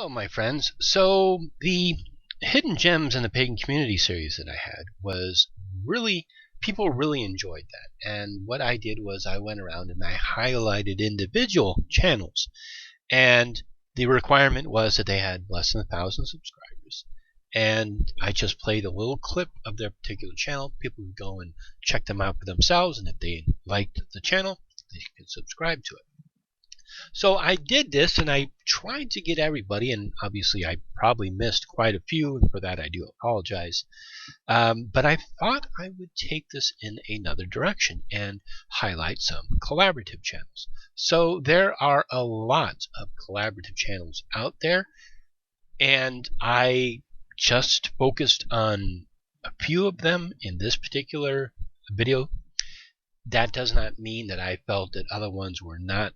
Hello, my friends. So the Hidden Gems in the Pagan Community series that I had was really, people really enjoyed that. And what I did was I went around and I highlighted individual channels. And the requirement was that they had less than 1,000 subscribers. And I just played a little clip of their particular channel. People would go and check them out for themselves. And if they liked the channel, they could subscribe to it. So I did this, and I tried to get everybody, and obviously I probably missed quite a few, and for that I do apologize. But I thought I would take this in another direction and highlight some collaborative channels. So there are a lot of collaborative channels out there, and I just focused on a few of them in this particular video. That does not mean that I felt that other ones were not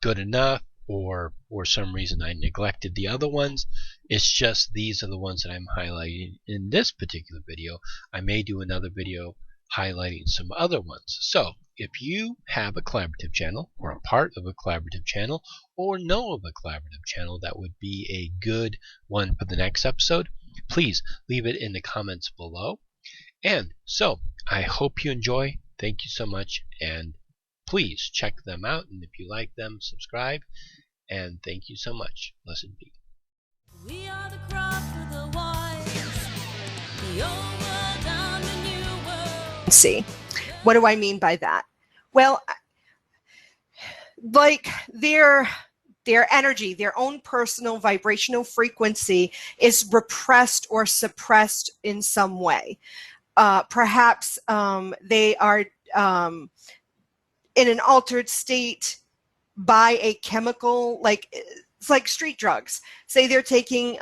good enough, or for some reason I neglected the other ones. It's just these are the ones that I'm highlighting in this particular video. I may do another video highlighting some other ones. So if you have a collaborative channel, or a part of a collaborative channel, or know of a collaborative channel that would be a good one for the next episode, please leave it in the comments below. And so I hope you enjoy. Thank you so much, and please check them out, and if you like them, subscribe, and thank you so much. Blessed be. We are the craft of the wise, the old world and the new world. See, what do I mean by that? Well, like their energy, their own personal vibrational frequency is repressed or suppressed in some way. Perhaps they are in an altered state by a chemical, like it's like street drugs. Say they're taking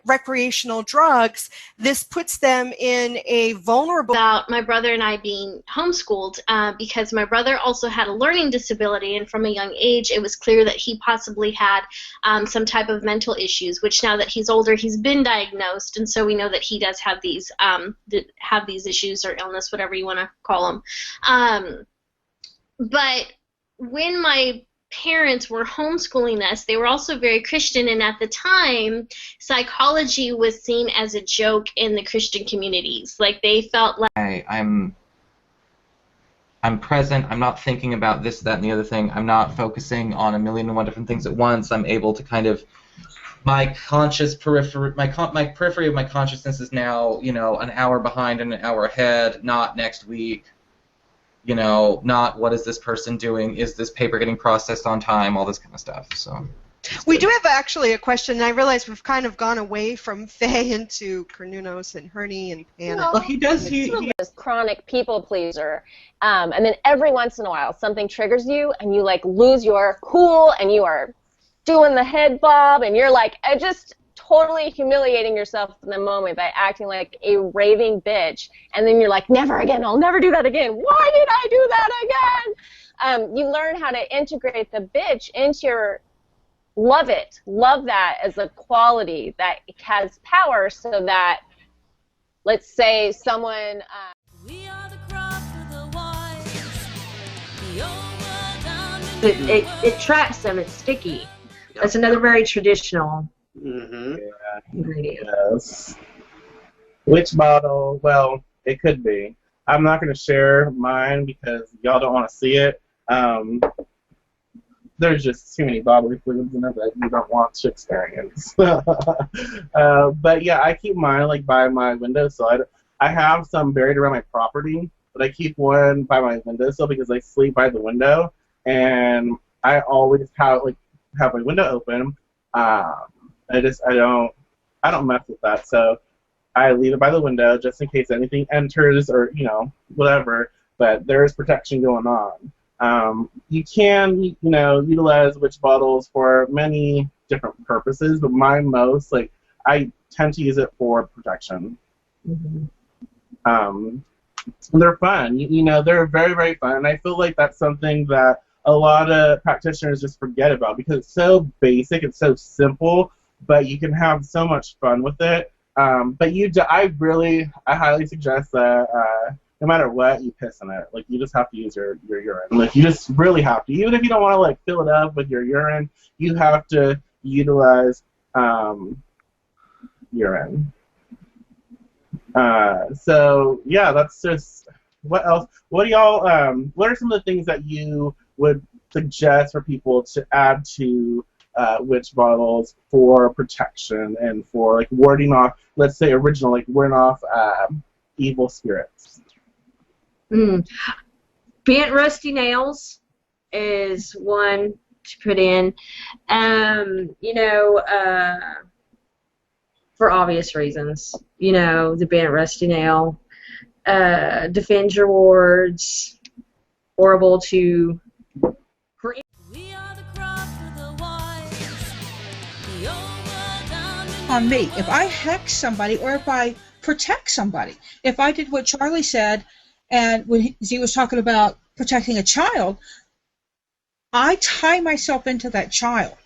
recreational drugs. This puts them in a vulnerable. About my brother and I being homeschooled because my brother also had a learning disability, and from a young age it was clear that he possibly had some type of mental issues, which now that he's older he's been diagnosed, and so we know that he does have these issues or illness, whatever you want to call them. But when my parents were homeschooling us, they were also very Christian, and at the time psychology was seen as a joke in the Christian communities. Like they felt like I'm present. I'm not thinking about this, that, and the other thing. I'm not focusing on a million and one different things at once. I'm able to kind of, my conscious periphery, my periphery of my consciousness is now, you know, an hour behind and an hour ahead, not next week. You know, not what is this person doing, is this paper getting processed on time, all this kind of stuff. So we do have actually a question, and I realize we've kind of gone away from Faye into Cornunos and Herney and Hannah. Well, he does. He is chronic people pleaser, and then every once in a while something triggers you, and you like lose your cool, and you are doing the head bob, and you're like just totally humiliating yourself in the moment by acting like a raving bitch, and then you're like, never again, I'll never do that again. Why did I do that again? You learn how to integrate the bitch into your love that as a quality that has power, so that, let's say someone We are the craft of the wise, the old world and the new world. It traps them. It's sticky. That's another very traditional ingredient. Yes. Which bottle? Well, it could be. I'm not going to share mine because y'all don't want to see it. There's just too many bodily fluids in it that you don't want to experience. But yeah, I keep mine like by my windowsill. I have some buried around my property, but I keep one by my windowsill because I sleep by the window, and I always have my window open. I don't mess with that, so I leave it by the window just in case anything enters or, you know, whatever, but there is protection going on. You can, you know, utilize witch bottles for many different purposes, but I tend to use it for protection. They're fun. You know, they're very, very fun, and I feel like that's something that a lot of practitioners just forget about because it's so basic, it's so simple, but you can have so much fun with it. But I highly suggest that no matter what, you piss in it. Like, you just have to use your urine. Like, you just really have to. Even if you don't want to, like, fill it up with your urine, you have to utilize urine. So yeah, that's just, what else? What do y'all, what are some of the things that you would suggest for people to add to witch bottles for protection and for like warding off, let's say original, like warding off evil spirits? Bent rusty nails is one to put in. For obvious reasons. The bent rusty nail. Defend your wards. Horrible to... We are the crop of the wise. The old world down in On me. If I hex somebody or if I protect somebody, if I did what Charlie said, and when he was talking about protecting a child, I tie myself into that child.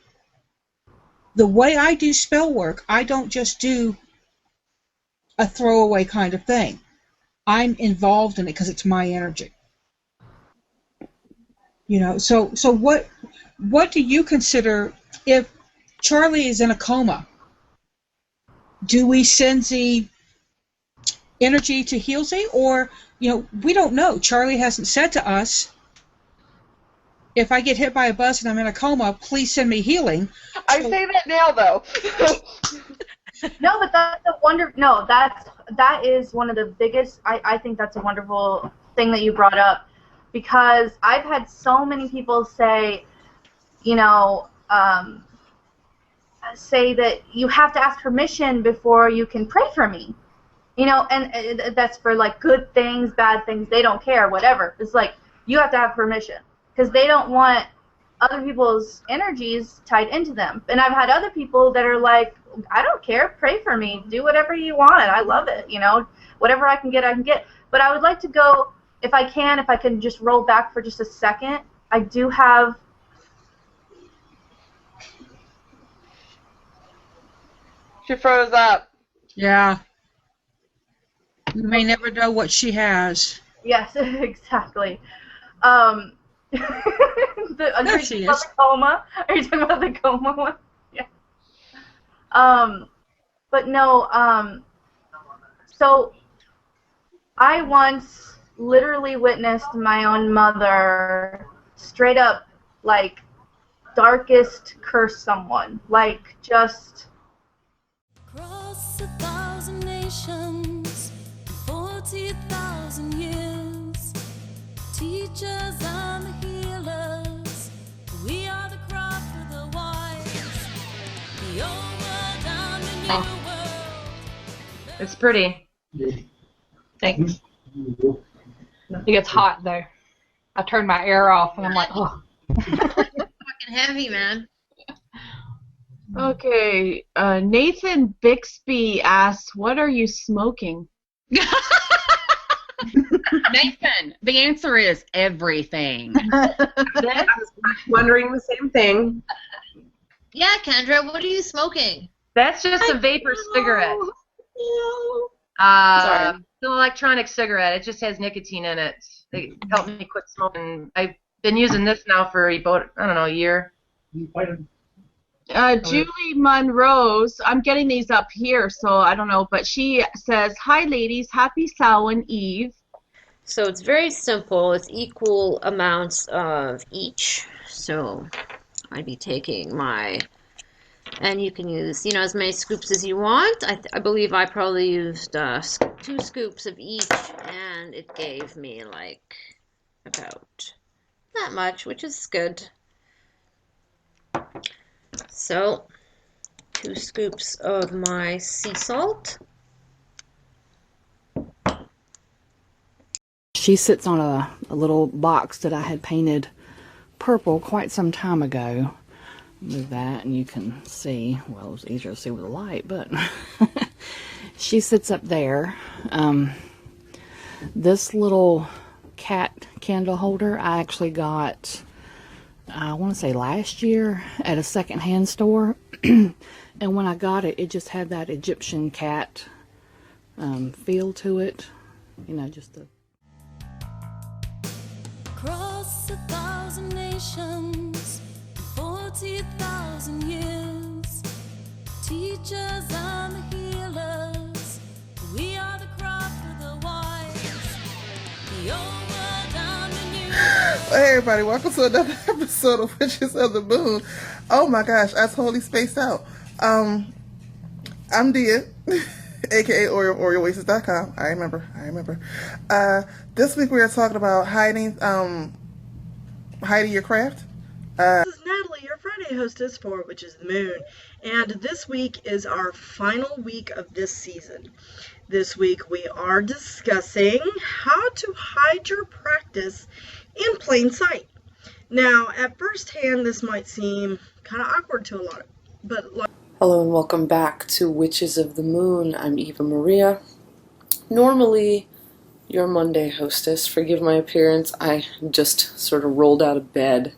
The way I do spell work, I don't just do a throwaway kind of thing. I'm involved in it because it's my energy. So what do you consider if Charlie is in a coma? Do we send the energy to heal Z, or we don't know. Charlie hasn't said to us, if I get hit by a bus and I'm in a coma, please send me healing. I say that now, though. No, but that's a wonder. No, that is one of the biggest. I think that's a wonderful thing that you brought up, because I've had so many people say, say that you have to ask permission before you can pray for me, and that's for like good things, bad things. They don't care, whatever. It's like you have to have permission, because they don't want other people's energies tied into them. And I've had other people that are like, I don't care, pray for me, do whatever you want, I love it, whatever I can get, I can get. But I would like to go, if I can just roll back for just a second. I do have... She froze up. Yeah. You may never know what she has. Yes, exactly. There she is. The coma? Are you talking about the coma one? Yeah. But no, so I once literally witnessed my own mother straight up, like, darkest curse someone. Like, just... Across 1,000 nations, 40,000 years, teachers and the healers, we are the crop of the wise, the old world and the new world. It's pretty. Thanks. It gets hot though. I turned my air off and I'm like, oh. Fucking heavy, man. Okay, Nathan Bixby asks, what are you smoking? Nathan, the answer is everything. I was wondering the same thing. Yeah, Kendra, what are you smoking? That's just a vapor cigarette. Sorry. It's an electronic cigarette. It just has nicotine in it. It helped me quit smoking. I've been using this now for about, I don't know, a year. Julie Monrose, I'm getting these up here, so I don't know, but she says, hi ladies, happy Samhain Eve. So it's very simple. It's equal amounts of each. So I'd be taking my, and you can use, as many scoops as you want. I believe I probably used 2 scoops of each, and it gave me like about that much, which is good. So 2 scoops of my sea salt. She sits on a little box that I had painted purple quite some time ago. Move that and you can see, well, it was easier to see with the light, but she sits up there. This little cat candle holder I actually got, I want to say last year, at a secondhand store. And when I got it, it just had that Egyptian cat feel to it. Just the... Across 1,000 nations, 40,000 years, teachers and the healers. We are the craft of the wise. The old world and the new. Hey everybody, welcome to another episode of Witches of the Moon. Oh my gosh, I totally spaced out. I'm Dia, aka OrioOrioOasis.com. I remember. This week we are talking about hiding your craft. This is Natalie, your Friday hostess for Witches of the Moon, and this week is our final week of this season. This week we are discussing how to hide your practice in plain sight. Now, at first hand, this might seem kind of awkward to a lot, but hello and welcome back to Witches of the Moon. I'm Eva Maria, normally your Monday hostess. Forgive my appearance, I just sort of rolled out of bed.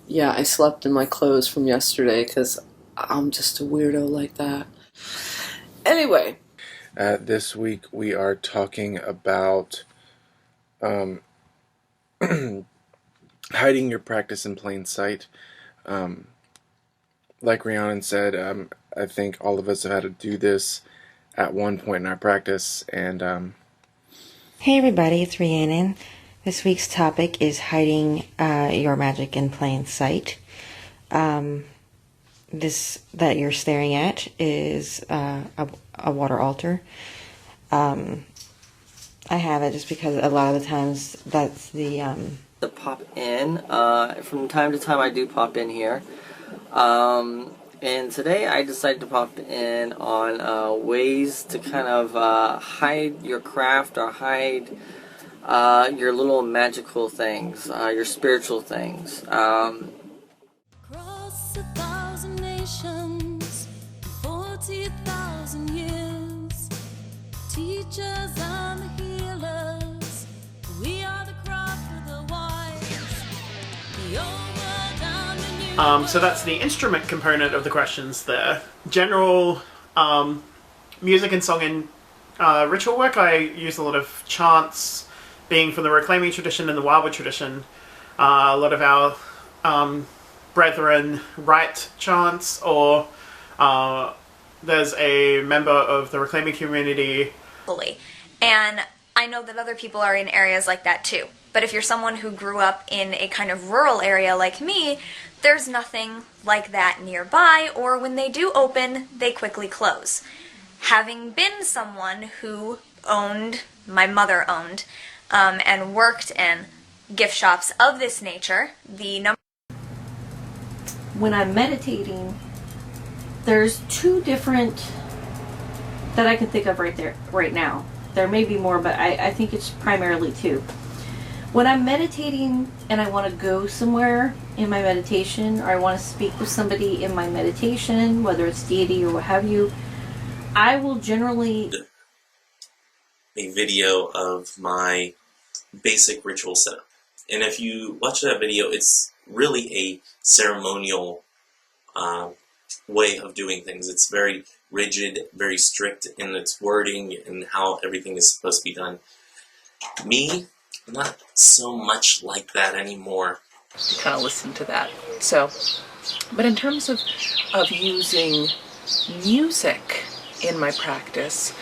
Yeah, I slept in my clothes from yesterday because I'm just a weirdo like that. Anyway. This week we are talking about hiding your practice in plain sight. Like Rhiannon said, I think all of us have had to do this at one point in our practice. And hey everybody, it's Rhiannon. This week's topic is hiding your magic in plain sight. This that you're staring at is a water altar. I have it just because a lot of the times that's the to pop in. From time to time I do pop in here. And today I decided to pop in on ways to kind of hide your craft or hide your little magical things, your spiritual things. Across 1,000 nations, 40,000 years, teachers and the healers, we are the craft of the wise, the old world and the new. So that's the instrument component of the questions there. General music and song and ritual work, I use a lot of chants, being from the Reclaiming tradition and the Wildwood tradition. A lot of our brethren write chants, or there's a member of the Reclaiming community. And I know that other people are in areas like that too. But if you're someone who grew up in a kind of rural area like me, there's nothing like that nearby, or when they do open, they quickly close. Having been someone who my mother owned, and worked in gift shops of this nature, when I'm meditating, there's two different that I can think of right now. There may be more, but I think it's primarily two. When I'm meditating and I want to go somewhere in my meditation, or I want to speak with somebody in my meditation, whether it's deity or what have you, I will generally a video of my basic ritual setup. And if you watch that video, it's really a ceremonial way of doing things. It's very rigid, very strict in its wording and how everything is supposed to be done. Me, not so much like that anymore. To kind of listen to that. So, but in terms of using music in my practice,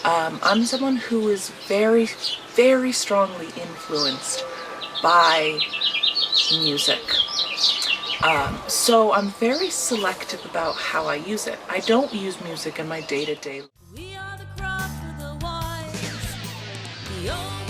I'm someone who is very, very strongly influenced by music. So I'm very selective about how I use it. I don't use music in my day-to-day. We are the craft of the wise, the old